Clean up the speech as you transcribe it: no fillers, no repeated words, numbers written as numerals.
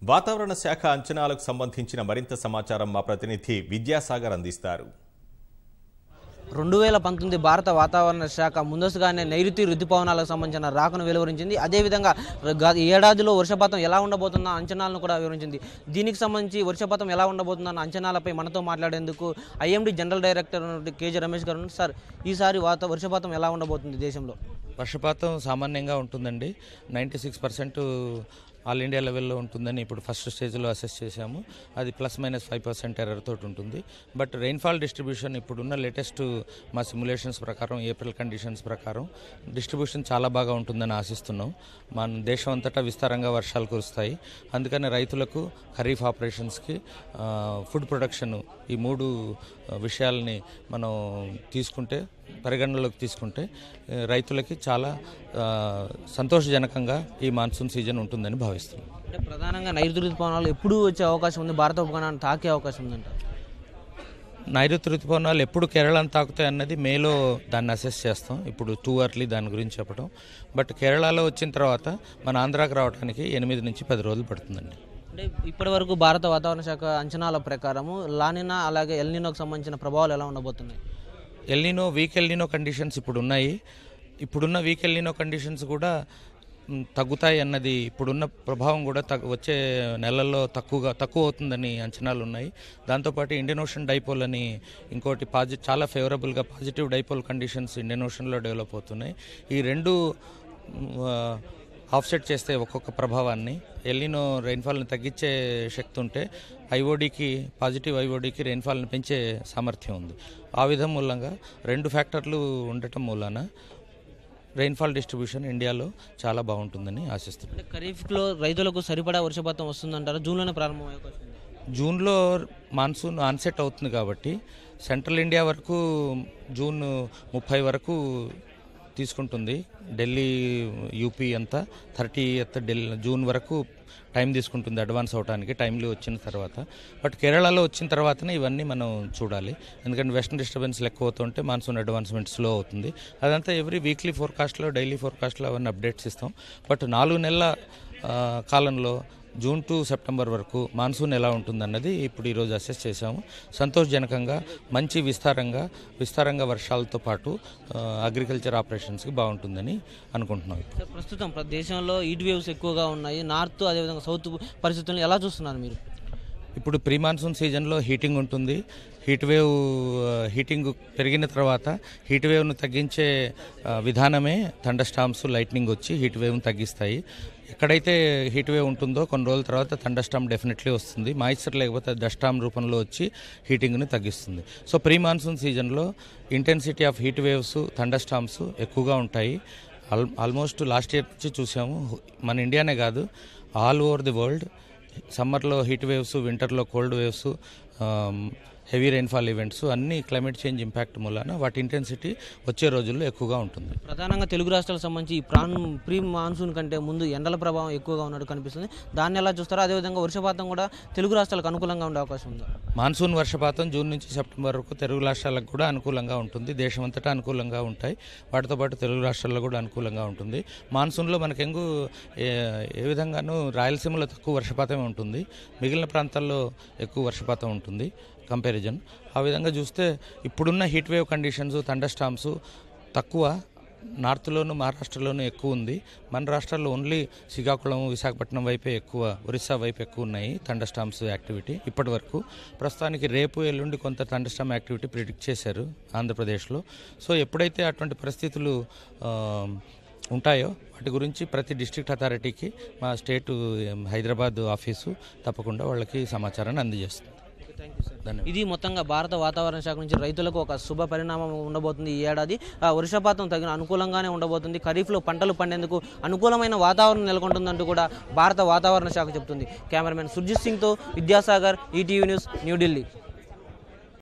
వాతావరణ శాఖ అంచనాలకు సంబంధించిన మరింత సమాచారం మా ప్రతినిధి విద్యాసాగర్ అందిస్తారు. 2019 భారత వాతావరణ శాఖ ముందస్తుగానే నైరుతి రుతుపవనాలకు సంబంధించిన రాకను వెలువరించింది. అదేవిధంగా ఏడాదిలో వర్షపాతం ఎలా ఉండబోతున్న అంచనాలను కూడా వివరించింది. దీనికి సంబంధించి వర్షపాతం ఎలా ఉండబోతుందన్న అంచనాలపై మనతో మాట్లాడేందుకు IMD general director KG Ramesh గారు. సార్, ఈసారి వర్షపాతం ఎలా ఉండబోతుంది దేశంలో? వర్షపాతం సామాన్యంగా ఉంటుందండి. 96% ఆల్ ఇండియా లెవెల్లో ఉంటుందని ఇప్పుడు ఫస్ట్ స్టేజ్లో అసెస్ చేశాము. అది ±5% ఎర్రర్ తోటి ఉంటుంది. బట్ రెయిన్ఫాల్ డిస్ట్రిబ్యూషన్ ఇప్పుడున్న లేటెస్ట్ మా సిమ్యులేషన్స్ ప్రకారం, ఏప్రిల్ కండిషన్స్ ప్రకారం డిస్ట్రిబ్యూషన్ చాలా బాగా ఉంటుందని ఆశిస్తున్నాం. మన దేశం అంతటా విస్తారంగా వర్షాలు కురుస్తాయి. అందుకని రైతులకు, ఖరీఫ్ ఆపరేషన్స్కి, ఫుడ్ ప్రొడక్షన్, ఈ 3 విషయాలని మనం పరిగణనలోకి తీసుకుంటే రైతులకి చాలా సంతోషజనకంగా ఈ మాన్సూన్ సీజన్ ఉంటుందని భావిస్తున్నాం. అంటే ప్రధానంగా నైరుతి రుతుపవనాలు ఎప్పుడు వచ్చే అవకాశం ఉంది, భారత ఉపఖండాన్ని తాకే అవకాశం ఉందంట? నైరుతి రుతుపవనాలు ఎప్పుడు కేరళను తాకుతాయి అన్నది మేలో దాన్ని అసెస్ చేస్తాం. ఇప్పుడు టూ అర్లీ దాని గురించి చెప్పడం. బట్ కేరళలో వచ్చిన తర్వాత మన ఆంధ్రాకి రావడానికి 8 నుంచి 10 రోజులు పడుతుందండి. అంటే ఇప్పటి వరకు భారత వాతావరణ శాఖ అంచనాల ప్రకారము లానినా అలాగే ఎల్నినోకి సంబంధించిన ప్రభావాలు ఎలా ఉండబోతున్నాయి? వీక్ ఎల్నినో కండిషన్స్ ఇప్పుడు ఉన్నాయి. ఇప్పుడున్న వీక్ ఎల్నినో కండిషన్స్ కూడా తగ్గుతాయి అన్నది, ఇప్పుడున్న ప్రభావం కూడా వచ్చే నెలల్లో తక్కువ అవుతుందని అంచనాలు ఉన్నాయి. దాంతోపాటు ఇండియన్ ఓషన్ డైపోల్ అని ఇంకోటి చాలా ఫేవరబుల్గా పాజిటివ్ డైపోల్ కండిషన్స్ ఇండియన్ ఓషన్లో డెవలప్ అవుతున్నాయి. ఈ 2 ఆఫ్సెట్ చేస్తే ఒక్కొక్క ప్రభావాన్ని, ఎల్నినో రెయిన్ఫాల్ని తగ్గించే శక్తి ఉంటే పాజిటివ్ ఐఓడికి రెయిన్ఫాల్ని పెంచే సామర్థ్యం ఉంది. ఆ విధం మూలంగా 2 ఫ్యాక్టర్లు ఉండటం మూలాన రెయిన్ఫాల్ డిస్ట్రిబ్యూషన్ ఇండియాలో చాలా బాగుంటుందని ఆశిస్తున్నాం. ఖరీఫ్లో రైతులకు సరిపడా వర్షపాతం వస్తుందంటారా? జూన్లోనే ప్రారంభమయ్యే అవకాశం ఉంది? జూన్లో మాన్సూన్ ఆన్సెట్ అవుతుంది కాబట్టి సెంట్రల్ ఇండియా వరకు జూన్ 30 వరకు తీసుకుంటుంది. ఢిల్లీ, యూపీ అంతా 30th జూన్ వరకు టైం తీసుకుంటుంది అడ్వాన్స్ అవడానికి, టైంలో వచ్చిన తర్వాత. బట్ కేరళలో వచ్చిన తర్వాతనే ఇవన్నీ మనం చూడాలి. ఎందుకంటే వెస్టర్న్ డిస్టర్బెన్స్లు ఎక్కువ అవుతుంటే మాన్సూన్ అడ్వాన్స్మెంట్ స్లో అవుతుంది. అదంతా ఎవ్రీ వీక్లీ ఫోర్కాస్ట్లో, డైలీ ఫోర్కాస్ట్లో అవన్నీ అప్డేట్స్ ఇస్తాం. బట్ 4 నెలల కాలంలో జూన్ టు సెప్టెంబర్ వరకు మాన్సూన్ ఎలా ఉంటుందన్నది ఇప్పుడు ఈరోజు అసెస్ చేశాము. సంతోషజనకంగా, మంచి విస్తారంగా వర్షాలతో పాటు అగ్రికల్చర్ ఆపరేషన్స్కి బాగుంటుందని అనుకుంటున్నాం. ప్రస్తుతం దేశంలో హీట్ వేవ్స్ ఎక్కువగా ఉన్నాయి. నార్త్ అదేవిధంగా సౌత్ పరిస్థితులను ఎలా చూస్తున్నారు మీరు? ఇప్పుడు ప్రీ మాన్సూన్ సీజన్లో హీటింగ్ ఉంటుంది. హీటింగ్ పెరిగిన తర్వాత హీట్ వేవ్ను తగ్గించే విధానమే థండర్ స్టార్మ్స్, లైట్నింగ్ వచ్చి హీట్ వేవ్ను తగ్గిస్తాయి. ఎక్కడైతే హీట్ వేవ్ ఉంటుందో కొన్ని రోజుల తర్వాత థండర్ స్టార్మ్ డెఫినెట్లీ వస్తుంది. మాయిశ్చర్ లేకపోతే డస్ట్ స్టార్మ్ రూపంలో వచ్చి హీటింగ్ని తగ్గిస్తుంది. సో ప్రీ మాన్సూన్ సీజన్లో intensity of heat waves, thunder storms ఎక్కువగా ఉంటాయి. ఆల్మోస్ట్ లాస్ట్ ఇయర్ నుంచి చూసాము. మన ఇండియానే కాదు, ఆల్ ఓవర్ ది వరల్డ్ సమ్మర్లో హీట్ వేవ్స్, వింటర్లో cold waves, heavy rainfall events అన్ని క్లైమేట్ చేంజ్ ఇంపాక్ట్ మూలాన వాటి ఇంటెన్సిటీ వచ్చే రోజుల్లో ఎక్కువగా ఉంటుంది. ప్రధానంగా తెలుగు రాష్ట్రాలకు సంబంధించి ప్రీ మాన్సూన్ కంటే ముందు ఎండల ప్రభావం ఎక్కువగా ఉన్నట్టు కనిపిస్తుంది. దాన్ని ఎలా చూస్తారో, అదేవిధంగా వర్షపాతం కూడా తెలుగు రాష్ట్రాలకు అనుకూలంగా ఉండే అవకాశం ఉంది? మాన్సూన్ వర్షపాతం జూన్ నుంచి సెప్టెంబర్ వరకు తెలుగు రాష్ట్రాలకు కూడా అనుకూలంగా ఉంటుంది. దేశం అంతటా అనుకూలంగా ఉంటాయి. వాటితో పాటు తెలుగు రాష్ట్రాల్లో కూడా అనుకూలంగా ఉంటుంది. మాన్సూన్లో మనకెంగు ఏ విధంగానూ రాయలసీమలో తక్కువ వర్షపాతమే ఉంటుంది, మిగిలిన ప్రాంతాల్లో ఎక్కువ వర్షపాతం ఉంటుంది కంపారిజన్. ఆ విధంగా చూస్తే ఇప్పుడున్న heat wave conditions, thunder storms తక్కువ నార్త్లోను, మహారాష్ట్రలోనూ ఎక్కువ ఉంది. మన రాష్ట్రాల్లో ఓన్లీ శ్రీకాకుళం, విశాఖపట్నం వైపే ఎక్కువ, ఒరిస్సా వైపు ఎక్కువ ఉన్నాయి థండర్ స్టార్మ్స్ యాక్టివిటీ ఇప్పటి వరకు. ప్రస్తుతానికి రేపు, ఎల్లుండి కొంత థండర్ స్టార్మ్ యాక్టివిటీ ప్రిడిక్ట్ చేశారు ఆంధ్రప్రదేశ్లో. సో ఎప్పుడైతే అటువంటి పరిస్థితులు ఉంటాయో వాటి గురించి ప్రతి డిస్ట్రిక్ట్ అథారిటీకి మా స్టేట్ హైదరాబాద్ ఆఫీసు తప్పకుండా వాళ్ళకి సమాచారాన్ని అందజేస్తుంది. ఇది మొత్తంగా భారత వాతావరణ శాఖ నుంచి రైతులకు ఒక శుభ పరిణామం ఉండబోతుంది. ఈ ఏడాది వర్షపాతం తగిన అనుకూలంగానే ఉండబోతుంది. ఖరీఫ్లో పంటలు పండేందుకు అనుకూలమైన వాతావరణం నెలకొంటుందంటూ కూడా భారత వాతావరణ శాఖ చెబుతుంది. కెమెరామెన్ సుర్జిత్ సింగ్తో విద్యాసాగర్, ఈటీవీ న్యూస్, న్యూఢిల్లీ.